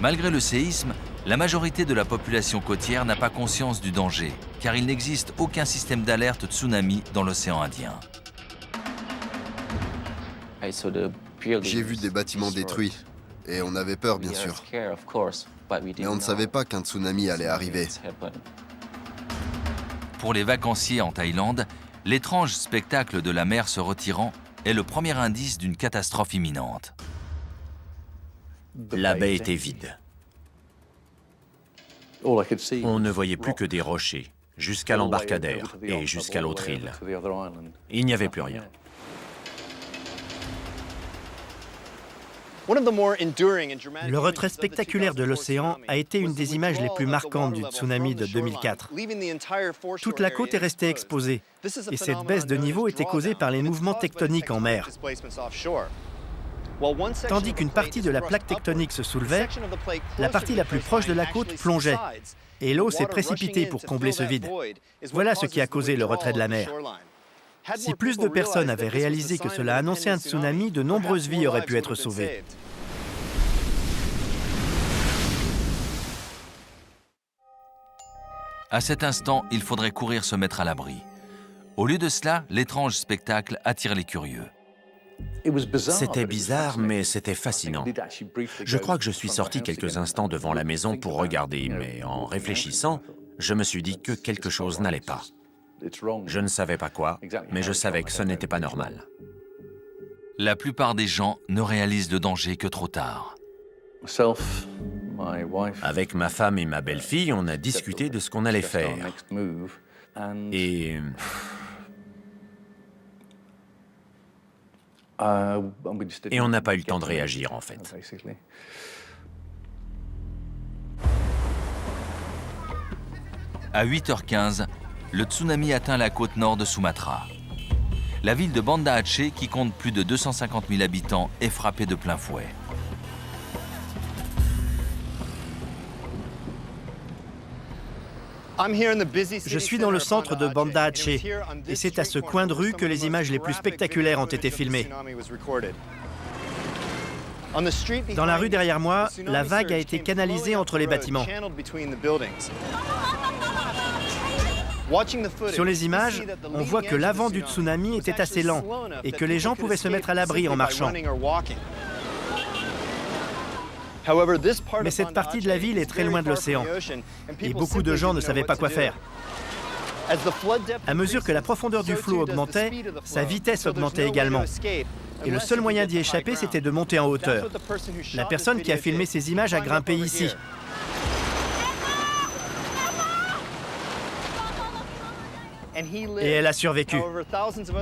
Malgré le séisme, la majorité de la population côtière n'a pas conscience du danger, car il n'existe aucun système d'alerte tsunami dans l'océan Indien. J'ai vu des bâtiments détruits et on avait peur, bien sûr. Mais on ne savait pas qu'un tsunami allait arriver. Pour les vacanciers en Thaïlande, l'étrange spectacle de la mer se retirant est le premier indice d'une catastrophe imminente. La baie était vide. On ne voyait plus que des rochers, jusqu'à l'embarcadère et jusqu'à l'autre île. Il n'y avait plus rien. Le retrait spectaculaire de l'océan a été une des images les plus marquantes du tsunami de 2004. Toute la côte est restée exposée, et cette baisse de niveau était causée par les mouvements tectoniques en mer. Tandis qu'une partie de la plaque tectonique se soulevait, la partie la plus proche de la côte plongeait, et l'eau s'est précipitée pour combler ce vide. Voilà ce qui a causé le retrait de la mer. Si plus de personnes avaient réalisé que cela annonçait un tsunami, de nombreuses vies auraient pu être sauvées. À cet instant, il faudrait courir se mettre à l'abri. Au lieu de cela, l'étrange spectacle attire les curieux. C'était bizarre, mais c'était fascinant. Je crois que je suis sorti quelques instants devant la maison pour regarder, mais en réfléchissant, je me suis dit que quelque chose n'allait pas. Je ne savais pas quoi, mais je savais que ce n'était pas normal. La plupart des gens ne réalisent le danger que trop tard. Avec ma femme et ma belle-fille, on a discuté de ce qu'on allait faire. Et on n'a pas eu le temps de réagir, en fait. À 8h15, le tsunami atteint la côte nord de Sumatra. La ville de Banda Aceh, qui compte plus de 250 000 habitants, est frappée de plein fouet. Je suis dans le centre de Banda Aceh, et c'est à ce coin de rue que les images les plus spectaculaires ont été filmées. Dans la rue derrière moi, la vague a été canalisée entre les bâtiments. Sur les images, on voit que l'avant du tsunami était assez lent et que les gens pouvaient se mettre à l'abri en marchant. Mais cette partie de la ville est très loin de l'océan et beaucoup de gens ne savaient pas quoi faire. À mesure que la profondeur du flot augmentait, sa vitesse augmentait également. Et le seul moyen d'y échapper, c'était de monter en hauteur. La personne qui a filmé ces images a grimpé ici. Et elle a survécu.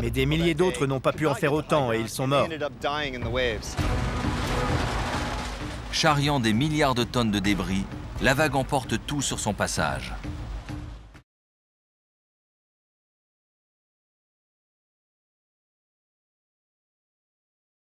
Mais des milliers d'autres n'ont pas pu en faire autant et ils sont morts. Charriant des milliards de tonnes de débris, la vague emporte tout sur son passage.